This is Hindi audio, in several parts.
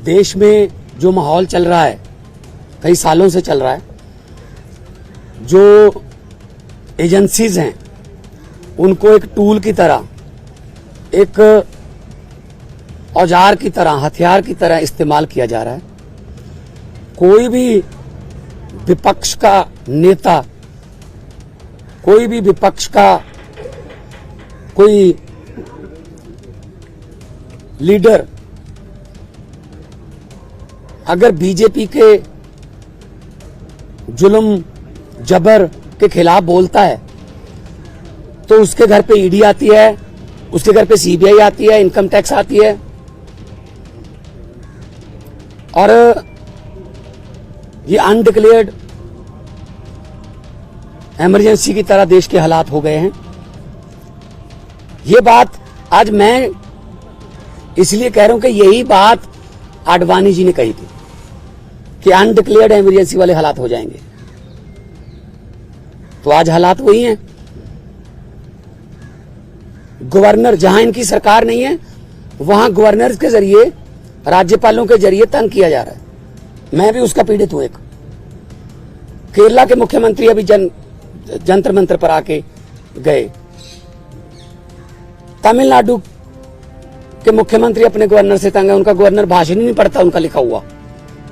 देश में जो माहौल चल रहा है, कई सालों से चल रहा है, जो एजेंसीज हैं उनको एक टूल की तरह, एक औजार की तरह, हथियार की तरह इस्तेमाल किया जा रहा है। कोई भी विपक्ष का नेता, कोई भी विपक्ष का कोई लीडर अगर बीजेपी के जुल्म जबर के खिलाफ बोलता है तो उसके घर पे ईडी आती है, उसके घर पे सीबीआई आती है, इनकम टैक्स आती है। और ये अनडिक्लेयर्ड इमरजेंसी की तरह देश के हालात हो गए हैं। ये बात आज मैं इसलिए कह रहा हूं कि यही बात आडवाणी जी ने कही थी कि अनडिक्लेयर्ड इमरजेंसी वाले हालात हो जाएंगे। तो आज हालात वही हैं। गवर्नर, जहां इनकी सरकार नहीं है वहां गवर्नर के जरिए, राज्यपालों के जरिए तंग किया जा रहा है। मैं भी उसका पीड़ित हूं। एक केरला के मुख्यमंत्री अभी जंतर मंतर पर आके गए। तमिलनाडु के मुख्यमंत्री अपने गवर्नर से तंग है। उनका गवर्नर भाषण ही नहीं पढ़ता, उनका लिखा हुआ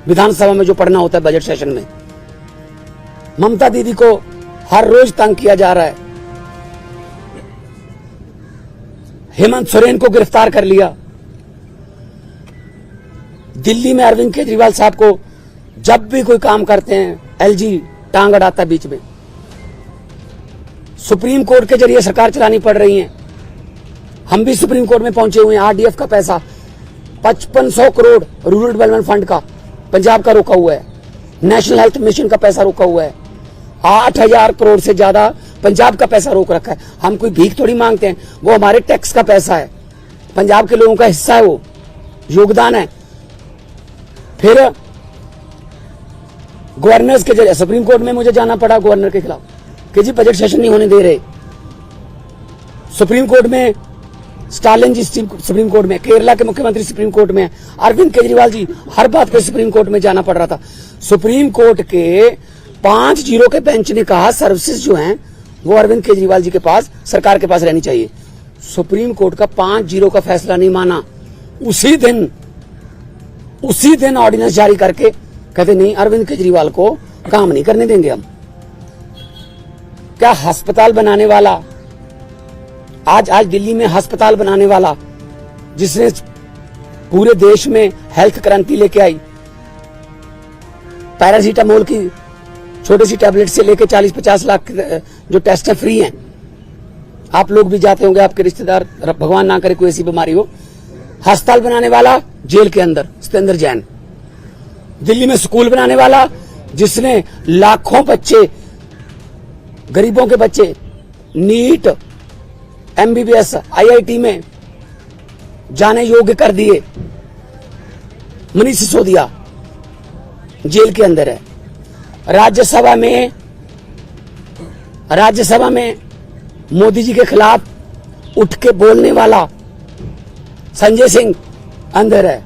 विधानसभा में जो पढ़ना होता है बजट सेशन में। ममता दीदी को हर रोज तंग किया जा रहा है। हेमंत सोरेन को गिरफ्तार कर लिया। दिल्ली में अरविंद केजरीवाल साहब को जब भी कोई काम करते हैं एलजी टांग अड़ाता है बीच में। सुप्रीम कोर्ट के जरिए सरकार चलानी पड़ रही है। हम भी सुप्रीम कोर्ट में पहुंचे हुए हैं। आरडीएफ का पैसा 5500 करोड़ रूरल डेवलपमेंट फंड का पंजाब का रोका हुआ है। नेशनल हेल्थ मिशन का पैसा रोका हुआ है। 8000 करोड़ से ज्यादा पंजाब का पैसा रोक रखा है। हम कोई भीख थोड़ी मांगते हैं, वो हमारे टैक्स का पैसा है, पंजाब के लोगों का हिस्सा है, वो योगदान है। फिर गवर्नर्स के जरिए सुप्रीम कोर्ट में मुझे जाना पड़ा गवर्नर के खिलाफ कि जी बजट सेशन नहीं होने दे रहे। सुप्रीम कोर्ट में स्टालिन जी सुप्रीम कोर्ट में, केरला के मुख्यमंत्री सुप्रीम कोर्ट में, अरविंद केजरीवाल जी हर बात पे सुप्रीम कोर्ट में जाना पड़ रहा था। सुप्रीम कोर्ट के 5-0 के बेंच ने कहा सर्विसेज जो हैं वो अरविंद केजरीवाल जी के पास, सरकार के पास रहनी चाहिए। सुप्रीम कोर्ट का 5-0 का फैसला नहीं माना। उसी दिन ऑर्डिनेंस जारी करके कहते नहीं, अरविंद केजरीवाल को काम नहीं करने देंगे हम। क्या अस्पताल बनाने वाला, आज दिल्ली में अस्पताल बनाने वाला, जिसने पूरे देश में हेल्थ क्रांति लेके आई, पैरासीटामोल की छोटी सी टैबलेट से लेके 40-50 लाख जो टेस्ट है फ्री हैं। आप लोग भी जाते होंगे, आपके रिश्तेदार, भगवान ना करे कोई ऐसी बीमारी हो। अस्पताल बनाने वाला जेल के अंदर सत्येंद्र जैन। दिल्ली में स्कूल बनाने वाला जिसने लाखों बच्चे, गरीबों के बच्चे नीट, एमबीबीएस, आईआईटी में जाने योग्य कर दिए, मनीष सिसोदिया जेल के अंदर है। राज्यसभा में मोदी जी के खिलाफ उठ के बोलने वाला संजय सिंह अंदर है।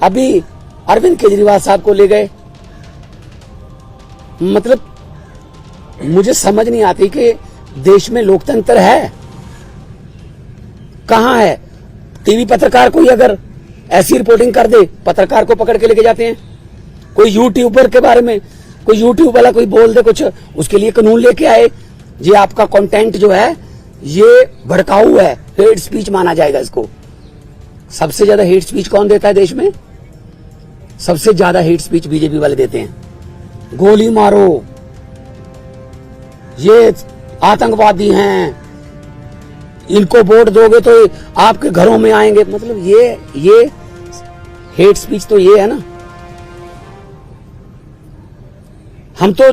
अभी अरविंद केजरीवाल साहब को ले गए। मतलब मुझे समझ नहीं आती कि देश में लोकतंत्र है कहां है। टीवी पत्रकार कोई अगर ऐसी रिपोर्टिंग कर दे, पत्रकार को पकड़ के लेके जाते हैं। कोई यूट्यूबर के बारे में, कोई यूट्यूब वाला कोई बोल दे कुछ, उसके लिए कानून लेके आए, ये आपका कंटेंट जो है ये भड़काऊ है, हेट स्पीच माना जाएगा इसको। सबसे ज्यादा हेट स्पीच कौन देता है देश में? सबसे ज्यादा हेट स्पीच बीजेपी वाले देते हैं। गोली मारो, ये आतंकवादी हैं, इनको वोट दोगे तो आपके घरों में आएंगे। मतलब ये हेट स्पीच तो ये है ना। हम तो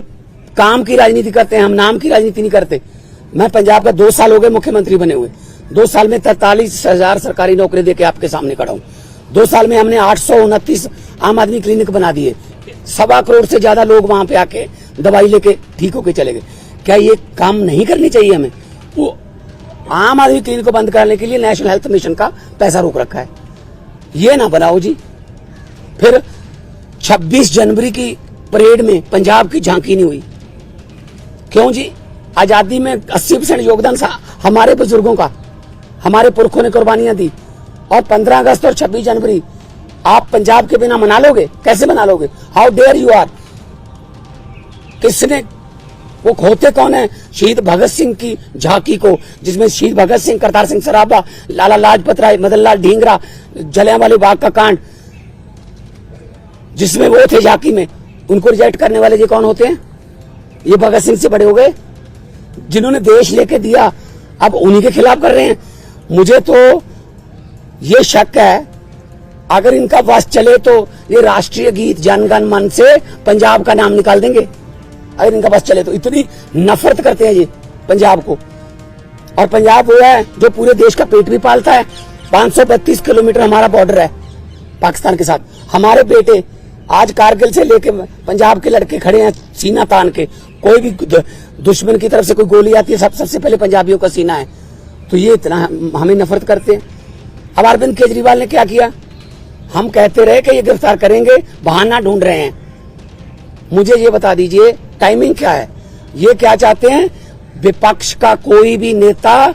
काम की राजनीति करते हैं, हम नाम की राजनीति नहीं करते। मैं पंजाब का 2 साल हो गए मुख्यमंत्री बने हुए। 2 साल में 43,000 सरकारी नौकरी देके आपके सामने खड़ा हूं। 2 साल में हमने 829 आम आदमी क्लिनिक बना दिए। 1.25 करोड़ से ज्यादा लोग वहां पे आके दवाई लेके ठीक होके चले गए। क्या ये काम नहीं करनी चाहिए हमें? वो आम आदमी क्लिनिक को बंद करने के लिए नेशनल हेल्थ मिशन का पैसा रोक रखा है। ये ना बनाओ जी। फिर 26 जनवरी की परेड में पंजाब की झांकी नहीं हुई। क्यों जी? आजादी में 80% योगदान हमारे बुजुर्गों का, हमारे पुरखों ने कुर्बानियां दी, और 15 अगस्त और 26 जनवरी आप पंजाब के बिना मना लोगे? कैसे मना लोगे? How dare you are. किसने, वो होते कौन है शहीद भगत सिंह की झांकी को, जिसमें शहीद भगत सिंह, करतार सिंह सराभा, लाला लाजपत राय, मदन लाल ढींगरा, जलियांवाला बाग का कांड, जिसमें वो थे झांकी में, उनको रिजेक्ट करने वाले ये कौन होते हैं? ये भगत सिंह से बड़े हो गए, जिन्होंने देश लेके दिया, अब उन्हीं के खिलाफ कर रहे हैं। मुझे तो ये शक है, अगर इनका बस चले तो ये राष्ट्रीय गीत जन गण मन से पंजाब का नाम निकाल देंगे। अगर इनका बस चले तो इतनी नफरत करते हैं ये पंजाब को। और पंजाब वो है जो पूरे देश का पेट भी पालता है। 532 किलोमीटर हमारा बॉर्डर है पाकिस्तान के साथ। हमारे बेटे आज कारगिल से लेके पंजाब के लड़के खड़े हैं सीना तान के। कोई भी दुश्मन की तरफ से कोई गोली आती है, सबसे पहले पंजाबियों का सीना है। तो ये इतना हमें नफरत करते हैं। अब अरविंद केजरीवाल ने क्या किया? हम कहते रहे कि ये गिरफ्तार करेंगे, बहाना ढूंढ रहे हैं। मुझे ये बता दीजिए टाइमिंग क्या है? ये क्या चाहते हैं? विपक्ष का कोई भी नेता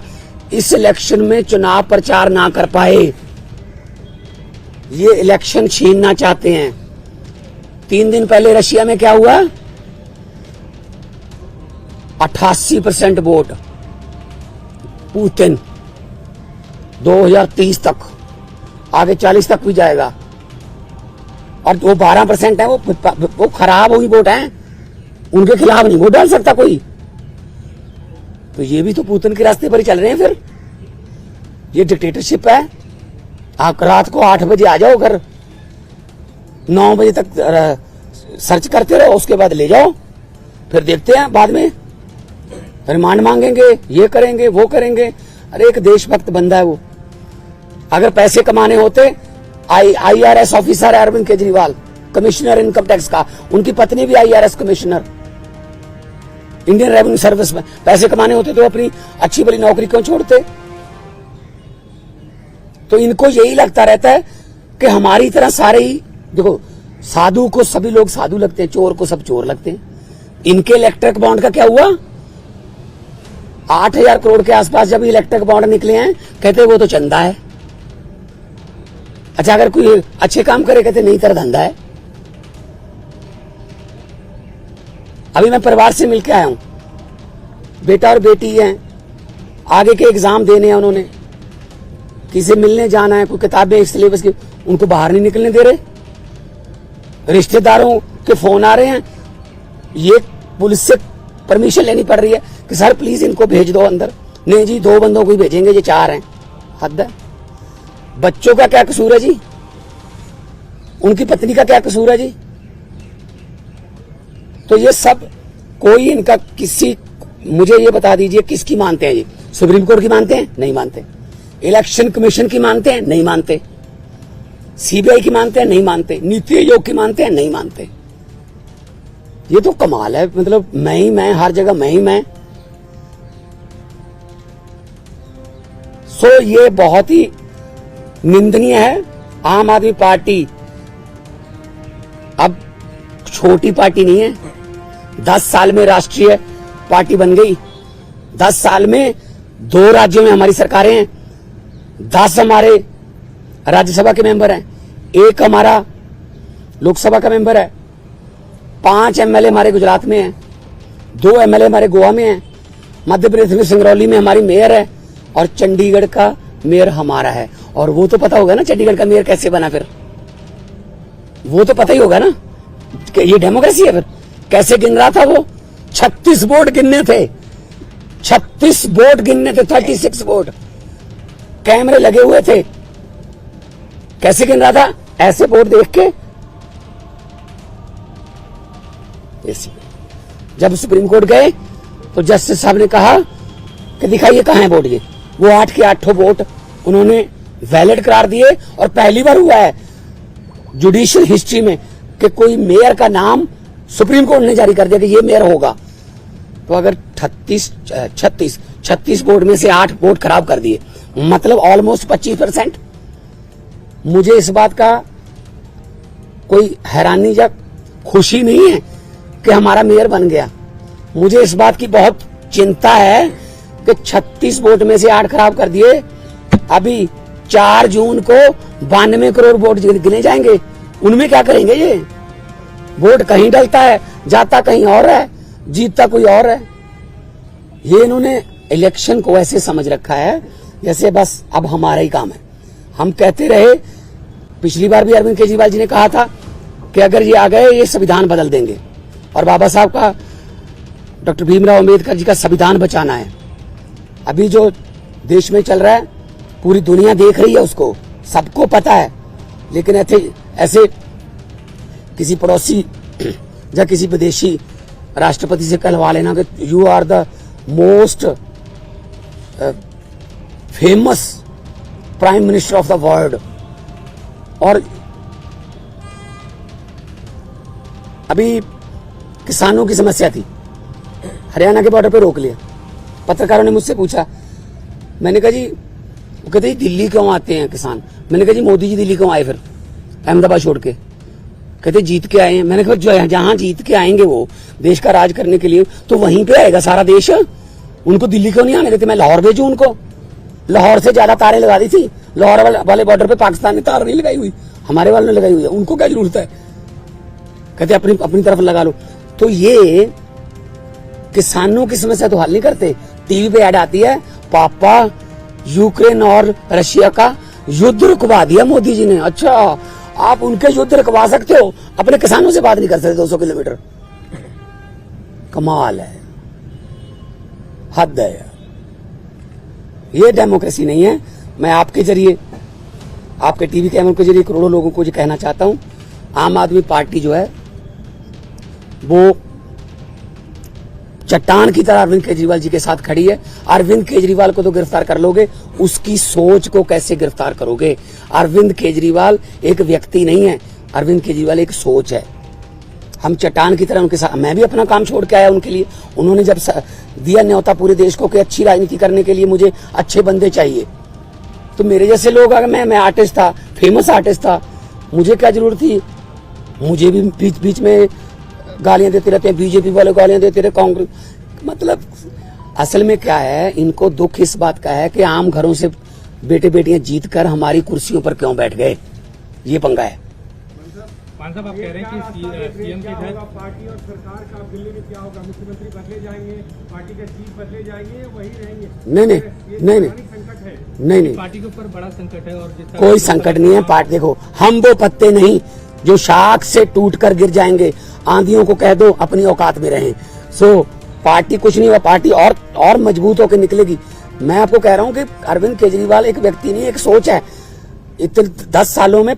इस इलेक्शन में चुनाव प्रचार ना कर पाए, ये इलेक्शन छीनना चाहते हैं। 3 दिन पहले रशिया में क्या हुआ? 88% वोट पुतिन, 2030 तक, आगे 40 तक भी जाएगा। और वो 12% है, वो खराब हुई वोट है, उनके खिलाफ नहीं वोट डाल सकता कोई। तो ये भी तो पुतिन के रास्ते पर ही चल रहे हैं। फिर ये डिक्टेटरशिप है। आप रात को 8 बजे आ जाओ घर, 9 बजे तक सर्च करते रहो, उसके बाद ले जाओ, फिर देखते हैं बाद में रिमांड मांगेंगे, ये करेंगे वो करेंगे। अरे एक देशभक्त बंदा है वो। अगर पैसे कमाने होते, IRS ऑफिसर है Arvind Kejriwal, commissioner income tax का, उनकी पत्नी भी IRS कमिश्नर, इंडियन रेवेन्यू सर्विस में। पैसे कमाने होते तो अपनी अच्छी भली नौकरी क्यों छोड़ते? तो इनको यही लगता रहता है कि हमारी तरह सारे ही, देखो साधु को सभी लोग साधु लगते हैं, चोर को सब चोर लगते हैं। इनके इलेक्ट्रिक बॉन्ड का क्या हुआ? 8,000 करोड़ के आसपास जब इलेक्ट्रिक बॉन्ड निकले हैं, कहते वो तो चंदा है। अच्छा, अगर कोई अच्छे काम करे कहते नहीं तेरा धंधा है। अभी मैं परिवार से मिलकर आया हूं, बेटा और बेटी हैं, आगे के एग्जाम देने हैं उन्होंने, किसी मिलने जाना है, कोई किताबें सिलेबस की, उनको बाहर नहीं निकलने दे रहे। रिश्तेदारों के फोन आ रहे हैं, ये पुलिस से परमिशन लेनी पड़ रही है कि सर प्लीज इनको भेज दो अंदर। नहीं जी, 2 बंदों को ही भेजेंगे, ये 4 हैं। हद है। बच्चों का क्या कसूर है जी? उनकी पत्नी का क्या कसूर है जी? तो ये सब कोई इनका किसी, मुझे ये बता दीजिए किसकी मानते हैं जी? सुप्रीम कोर्ट की मानते हैं? नहीं मानते। इलेक्शन कमीशन की मानते हैं? नहीं मानते। CBI की मानते हैं? नहीं मानते। नीति आयोग की मानते हैं? नहीं मानते। ये तो कमाल है। मतलब मैं ही मैं, हर जगह मैं ही मैं। सो ये बहुत ही निंदनीय है। आम आदमी पार्टी अब छोटी पार्टी नहीं है। 10 साल में राष्ट्रीय पार्टी बन गई। 10 साल में 2 राज्यों में हमारी सरकारें हैं। 10 हमारे राज्यसभा के मेंबर हैं, 1 हमारा लोकसभा का मेंबर है, 5 MLA हमारे गुजरात में हैं, 2 MLA हमारे गोवा में हैं, मध्य प्रदेश में सिंगरौली में हमारी मेयर है, और चंडीगढ़ का मेयर हमारा है। और वो तो पता होगा ना चंडीगढ़ का मेयर कैसे बना, फिर वो तो पता ही होगा ना कि ये डेमोक्रेसी है। फिर कैसे गिन रहा था वो? 36 वोट गिनने थे, 36 वोट गिनने थे, 36 वोट, कैमरे लगे हुए थे। कैसे गिन रहा था? ऐसे वोट देख के। जब सुप्रीम कोर्ट गए तो जस्टिस साहब ने कहा कि दिखाइए कहां है वोट। ये वो 8 के 8 वोट उन्होंने वैलिड करार दिए। और पहली बार हुआ है जुडिशियल हिस्ट्री में कि कोई मेयर का नाम सुप्रीम कोर्ट ने जारी कर दिया कि ये मेयर होगा। तो अगर 36 वोट में से 8 वोट खराब कर दिए, मतलब ऑलमोस्ट 25%। मुझे इस बात का कोई हैरानी या खुशी नहीं है कि हमारा मेयर बन गया। मुझे इस बात की बहुत चिंता है कि 36 वोट में से 8 खराब कर दिए। अभी 4 जून को 92 करोड़ वोट गिने जाएंगे, उनमें क्या करेंगे? ये वोट कहीं डलता है, जाता कहीं और है, जीतता कोई और है। ये इन्होंने इलेक्शन को ऐसे समझ रखा है जैसे बस अब हमारा ही काम है। हम कहते रहे, पिछली बार भी अरविंद केजरीवाल जी ने कहा था कि अगर ये आ गए ये संविधान बदल देंगे, और बाबा साहब का, डॉक्टर भीमराव अंबेडकर जी का संविधान बचाना है। अभी जो देश में चल रहा है पूरी दुनिया देख रही है, उसको सबको पता है, लेकिन ऐसे किसी पड़ोसी या किसी विदेशी राष्ट्रपति से कहलवा लेना कि you are the most famous prime minister of the world. और अभी किसानों की समस्या थी, हरियाणा के बॉर्डर पे रोक लिया। पत्रकारों ने मुझसे पूछा, मैंने कहा जी, वो कहते दिल्ली क्यों आते हैं किसान? मैंने कहा जी मोदी जी दिल्ली क्यों आए फिर अहमदाबाद छोड़ के? कहते जीत के आए हैं। मैंने कहा जो जहां जीत के आएंगे वो देश का राज करने के लिए, तो वहीं पे आएगा सारा देश, उनको दिल्ली क्यों नहीं आने देते? मैं लाहौर भेजू उनको? लाहौर से ज्यादा तारें लगा दी थी, लाहौर वाले बॉर्डर पे पाकिस्तान ने तार नहीं लगाई हुई, हमारे वालों ने लगाई हुई है, उनको क्या जरूरत है? कहते अपनी तरफ लगा लो। तो ये किसानों की समस्या तो हल नहीं करते। टीवी पे ऐड आती है, पापा यूक्रेन और रशिया का युद्ध रुकवा दिया मोदी जी ने। अच्छा, आप उनके युद्ध रुकवा सकते हो, अपने किसानों से बात नहीं कर सकते 200 किलोमीटर? कमाल है, हद है। ये डेमोक्रेसी नहीं है। मैं आपके जरिए, आपके टीवी कैमरों के जरिए करोड़ों लोगों को ये कहना चाहता हूं, आम आदमी पार्टी जो है वो चट्टान की तरह अरविंद केजरीवाल जी के साथ खड़ी है। अरविंद केजरीवाल को तो गिरफ्तार कर लोगे, उसकी सोच को कैसे गिरफ्तार करोगे? अरविंद केजरीवाल एक व्यक्ति नहीं है, अरविंद केजरीवाल एक सोच है। हम चट्टान की तरह उनके साथ, मैं भी अपना काम छोड़ के आया उनके लिए। उन्होंने जब दिया न्योता पूरे देश को कि अच्छी राजनीति करने के लिए मुझे अच्छे बंदे चाहिए, तो मेरे जैसे लोग, अगर मैं आर्टिस्ट था, फेमस आर्टिस्ट था, मुझे क्या जरूरत थी? मुझे भी बीच बीच में गालियां देते रहते हैं, बीजेपी वाले गालियां देते रहे, कांग्रेस। मतलब असल में क्या है, इनको दुख इस बात का है कि आम घरों से बेटे बेटियां जीत कर हमारी कुर्सियों पर क्यों बैठ गए, ये पंगा है। मान साहब, आप कह रहे हैं कि सीएम के तहत पार्टी और सरकार का दिल्ली में क्या होगा? मुख्यमंत्री बदले जाएंगे, पार्टी के चीफ बदले जाएंगे, वही रहेंगे? नहीं, पार्टी के ऊपर बड़ा संकट है। और कोई संकट नहीं है। पार्टी देखो, हम वो पत्ते नहीं जो शाख से टूटकर गिर जाएंगे। आंधियों को कह दो अपनी औकात में रहें। सो पार्टी कुछ नहीं हुआ, पार्टी और मजबूत होकर निकलेगी। मैं आपको कह रहा हूं कि अरविंद केजरीवाल एक व्यक्ति नहीं, एक सोच है। इतने 10 सालों में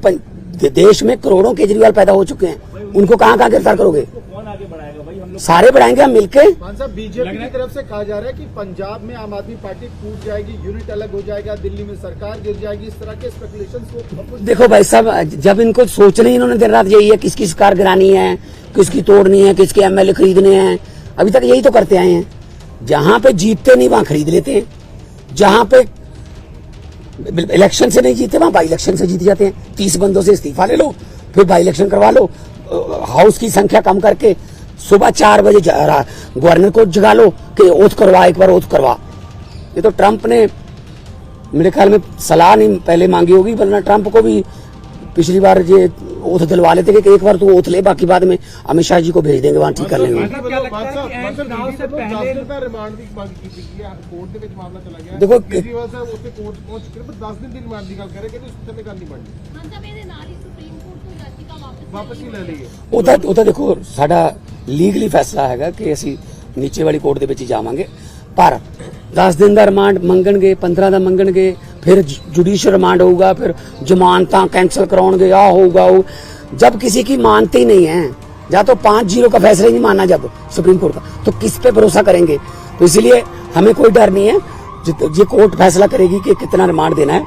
देश में करोड़ों केजरीवाल पैदा हो चुके हैं, उनको कहां गिरफ्तार करोगे? कौन आगे बढ़ाएगा भाई? हम लोग सारे बढ़ाएंगे हम मिलके। बीजेपी की तरफ से कहा जा रहा है कि पंजाब में आम आदमी पार्टी टूट जाएगी, यूनिट अलग हो जाएगा, दिल्ली में सरकार गिर जाएगी, इस तरह के स्पेकुलेशंस। देखो भाई साहब, जब इनको सोचने इन्होंने दिन रात यही है, किसकी सरकार गिरानी है, किसकी तोड़नी है, किसके एमएलए खरीदने हैं, अभी तक यही तो करते आए हैं। जहां पे जीतते नहीं वहां खरीद लेते हैं, जहां पे इलेक्शन से नहीं जीते वहां बाई इलेक्शन से जीत जाते हैं। 30 बंदों से इस्तीफा ले लो, फिर बाई इलेक्शन करवा लो, हाउस की संख्या कम करके सुबह 4 बजे गवर्नर को जगा लो कि ओथ करवा, एक बार ओथ करवा। ये तो ट्रंप ने मेरे ख्याल में सलाह नहीं पहले मांगी होगी, वरना ट्रंप को भी पिछली बार ये ओथ दिलवा लेते कि एक बार तू ओथ ले, बाकी बाद में अमित शाह जी को भेज देंगे, वहां ठीक कर लेंगे। देखो ਉਹਦਾ ਦੇਖੋ ਸਾਡਾ ਲੀਗਲੀ ਫੈਸਲਾ ਹੈਗਾ ਕਿ ਅਸੀਂ ਨੀਚੇ ਵਾਲੀ ਕੋਰਟ ਦੇ ਵਿੱਚ ਹੀ ਜਾਵਾਂਗੇ, ਪਰ 10 दिन ਦਾ ਰਿਮਾਂਡ ਮੰਗਣਗੇ, 15 ਦਾ ਮੰਗਣਗੇ, फिर जुडिशियल रिमांड होगा, फिर जमानत कैंसिल कराओगे, आ होगा वो। जब किसी की मानते ही नहीं है, या तो 5-0 का फैसला ही नहीं माना जब सुप्रीम कोर्ट का, तो किस पे भरोसा करेंगे? तो इसलिए हमें कोई डर नहीं है, ये कोर्ट फैसला करेगी कि कितना रिमांड देना है।